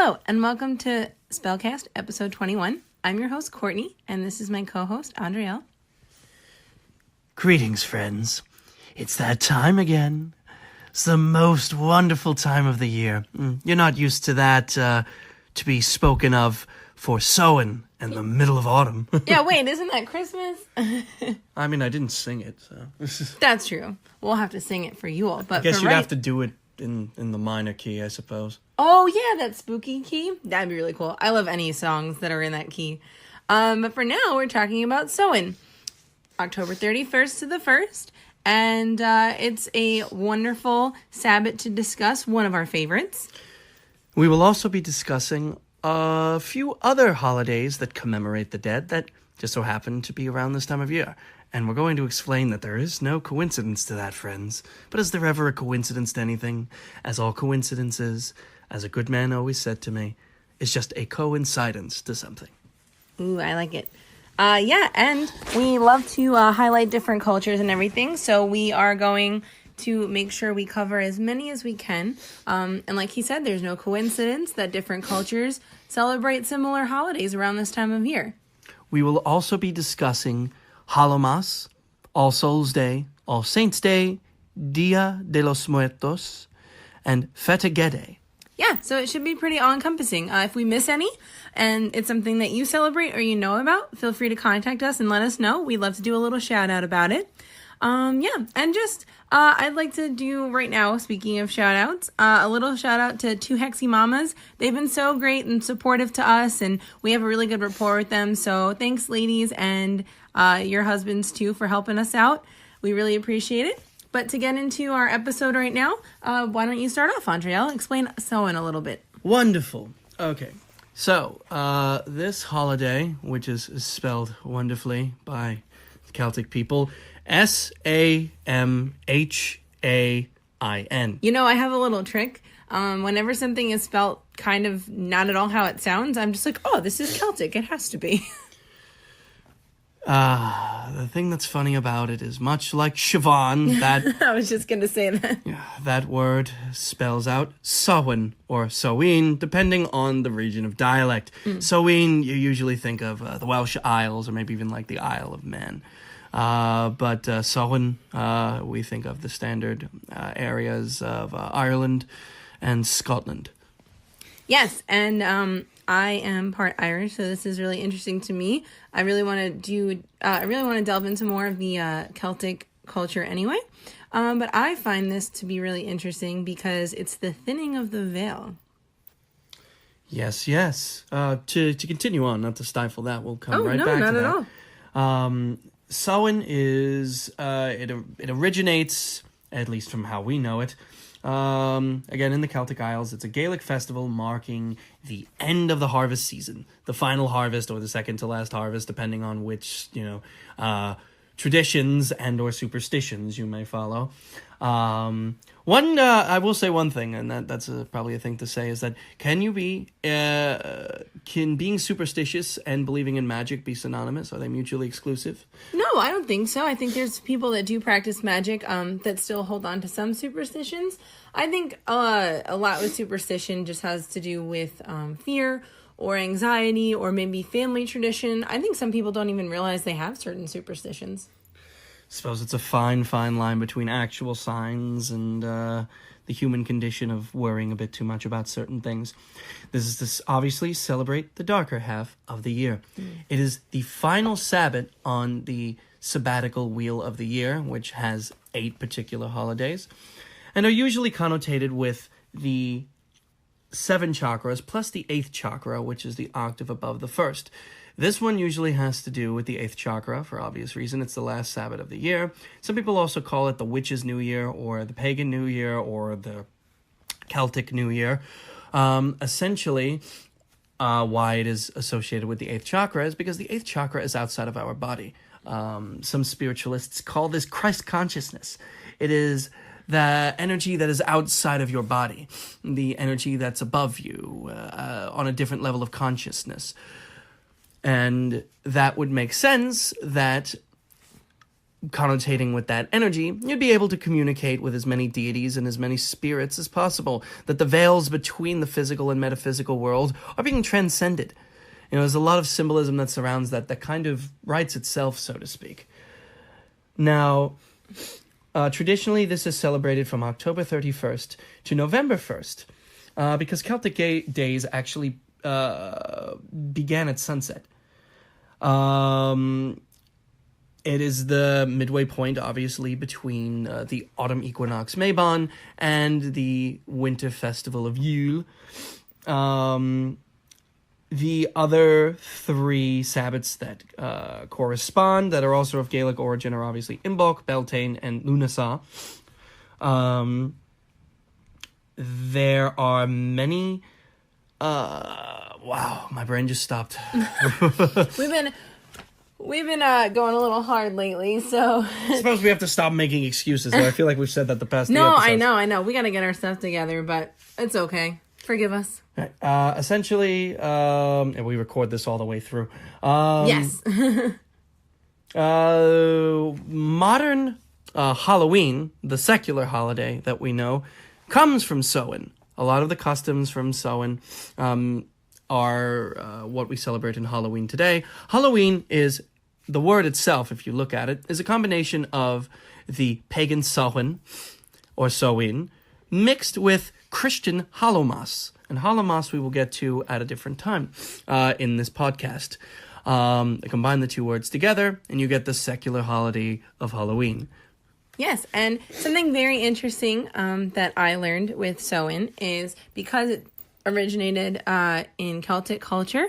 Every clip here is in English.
Hello, and welcome to Spellcast, episode 21. I'm your host, Courtney, and this is my co-host, Andrielle. Greetings, friends. It's that time again. It's the most wonderful time of the year. You're not used to that to be spoken of for sowing in the middle of autumn. Yeah, wait, isn't that Christmas? I mean, I didn't sing it, so... That's true. We'll have to sing it for you all, but I guess for you'd right... have to do it in the minor key, I suppose. Oh, yeah, that spooky key. That'd be really cool. I love any songs that are in that key. But for now, we're talking about Samhain. October 31st to the 1st. And it's a wonderful Sabbath to discuss, one of our favorites. We will also be discussing a few other holidays that commemorate the dead that just so happen to be around this time of year. And we're going to explain that there is no coincidence to that, friends. But is there ever a coincidence to anything? As all coincidences, as a good man always said to me, is just a coincidence to something. Ooh, I like it. Yeah, and we love to highlight different cultures and everything, so we are going to make sure we cover as many as we can. And like he said, there's no coincidence that different cultures celebrate similar holidays around this time of year. We will also be discussing Hallowmas, All Souls Day, All Saints Day, Dia de los Muertos, and Fetagede. Yeah, so it should be pretty all-encompassing. If we miss any, and it's something that you celebrate or you know about, feel free to contact us and let us know. We'd love to do a little shout-out about it. Yeah, and just, I'd like to do right now, speaking of shout-outs, a little shout-out to Two Hexy Mamas. They've been so great and supportive to us, and we have a really good rapport with them. So thanks, ladies, and your husbands, too, for helping us out. We really appreciate it. But to get into our episode right now, why don't you start off, Andrielle? Explain Samhain a little bit. Wonderful. Okay. So, this holiday, which is spelled wonderfully by Celtic people, Samhain. You know, I have a little trick. Whenever something is spelled kind of not at all how it sounds, I'm just like, oh, this is Celtic. It has to be. The thing that's funny about it is much like Siobhan, that... I was just going to say that. That word spells out Samhain or Samhain, depending on the region of dialect. Samhain, you usually think of the Welsh Isles, or maybe even like the Isle of Man. But Samhain, we think of the standard areas of Ireland and Scotland. Yes, and I am part Irish, so this is really interesting to me. I really want to delve into more of the Celtic culture anyway. But I find this to be really interesting because it's the thinning of the veil. Yes. To continue on, not to stifle that, we'll come back to that. Oh, no, not at all. Samhain is, it originates, at least from how we know it, again, in the Celtic Isles. It's a Gaelic festival marking the end of the harvest season, the final harvest or the second to last harvest, depending on which, traditions and or superstitions you may follow. I will say one thing, and that's probably a thing to say, is that can being superstitious and believing in magic be synonymous? Are they mutually exclusive? No, I don't think so. I think there's people that do practice magic that still hold on to some superstitions. I think a lot with superstition just has to do with fear or anxiety or maybe family tradition. I think some people don't even realize they have certain superstitions. Suppose it's a fine line between actual signs and the human condition of worrying a bit too much about certain things. This is to obviously celebrate the darker half of the year. It is the final Sabbath on the sabbatical wheel of the year, which has 8 particular holidays, and are usually connotated with the 7 chakras plus the 8th chakra, which is the octave above the first. This one usually has to do with the 8th chakra, for obvious reason. It's the last Sabbath of the year. Some people also call it the Witch's New Year, or the Pagan New Year, or the Celtic New Year. Essentially, why it is associated with the 8th chakra is because the 8th chakra is outside of our body. Some spiritualists call this Christ consciousness. It is the energy that is outside of your body, the energy that's above you, on a different level of consciousness. And that would make sense that connotating with that energy, you'd be able to communicate with as many deities and as many spirits as possible, that the veils between the physical and metaphysical world are being transcended. There's a lot of symbolism that surrounds that kind of writes itself, so to speak. Now, traditionally, this is celebrated from October 31st to November 1st, because Celtic Days actually began at sunset. It is the midway point, obviously, between the autumn equinox Mabon and the winter festival of Yule. The other three Sabbats that correspond, that are also of Gaelic origin, are obviously Imbolc, Beltane, and Lughnasadh. There are many... wow, my brain just stopped. We've been going a little hard lately, so... I suppose we have to stop making excuses, though. I feel like we've said that the past No, few episodes. I know. We gotta get our stuff together, but it's okay. Forgive us. Right. Essentially, and we record this all the way through. Yes. Modern Halloween, the secular holiday that we know, comes from Samhain. A lot of the customs from Samhain are what we celebrate in Halloween today. Halloween is, the word itself, if you look at it, is a combination of the pagan Samhain, or Samhain, mixed with Christian Hallowmas. And Hallowmas we will get to at a different time in this podcast. Combine the two words together, and you get the secular holiday of Halloween. Yes, and something very interesting that I learned with Samhain is because it originated in Celtic culture.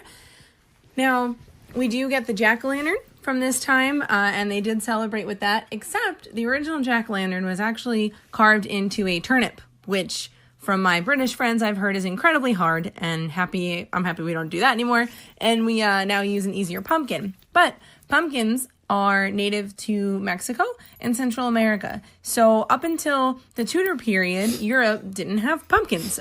Now, we do get the jack-o'-lantern from this time, and they did celebrate with that, except the original jack-o'-lantern was actually carved into a turnip, which from my British friends I've heard is incredibly hard, and I'm happy we don't do that anymore, and we now use an easier pumpkin. But pumpkins are native to Mexico and Central America. So up until the Tudor period, Europe didn't have pumpkins.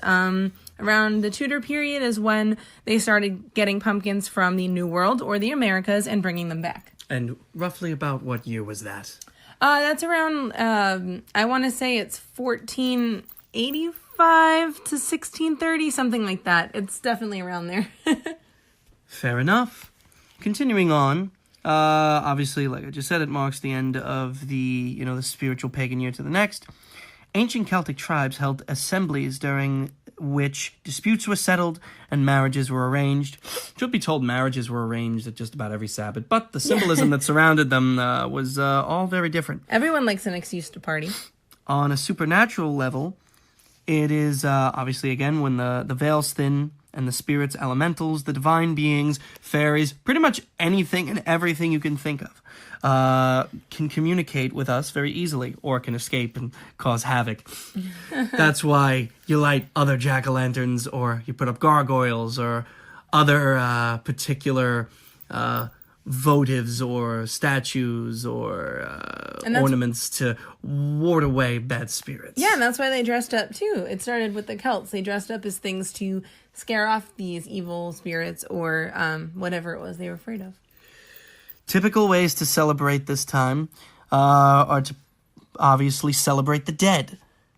Around the Tudor period is when they started getting pumpkins from the New World or the Americas and bringing them back. And roughly about what year was that? That's around, I want to say it's 1485 to 1630, something like that. It's definitely around there. Fair enough. Continuing on, obviously, like I just said, it marks the end of the spiritual pagan year to the next. Ancient Celtic tribes held assemblies during which disputes were settled and marriages were arranged. Truth be told, marriages were arranged at just about every Sabbath, but the symbolism that surrounded them was all very different. Everyone likes an excuse to party. On a supernatural level, it is obviously, again, when the veils thin and the spirits, elementals, the divine beings, fairies, pretty much anything and everything you can think of, can communicate with us very easily, or can escape and cause havoc. That's why you light other jack-o'-lanterns, or you put up gargoyles, or other particular votives or statues or ornaments to ward away bad spirits. Yeah, and that's why they dressed up too. It started with the Celts. They dressed up as things to scare off these evil spirits or whatever it was they were afraid of. Typical ways to celebrate this time are to obviously celebrate the dead.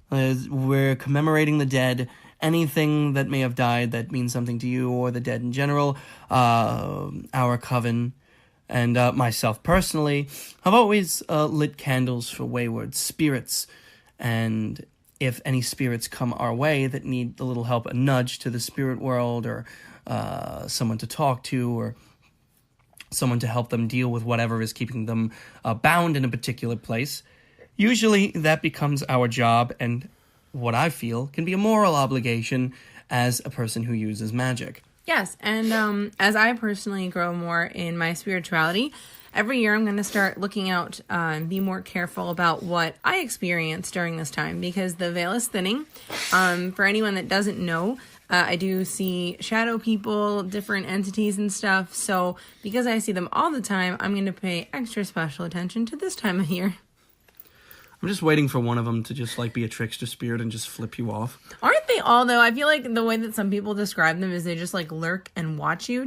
We're commemorating the dead. Anything that may have died that means something to you or the dead in general. Our coven and myself personally have always lit candles for wayward spirits. And if any spirits come our way that need a little help, a nudge to the spirit world, or someone to talk to, or someone to help them deal with whatever is keeping them bound in a particular place, usually that becomes our job, and what I feel can be a moral obligation as a person who uses magic. Yes, and as I personally grow more in my spirituality, every year I'm going to start looking out and be more careful about what I experience during this time, because the veil is thinning. For anyone that doesn't know, I do see shadow people, different entities and stuff, so because I see them all the time, I'm going to pay extra special attention to this time of year. I'm just waiting for one of them to just be a trickster spirit and just flip you off. Aren't they all, though? I feel like the way that some people describe them is they just lurk and watch you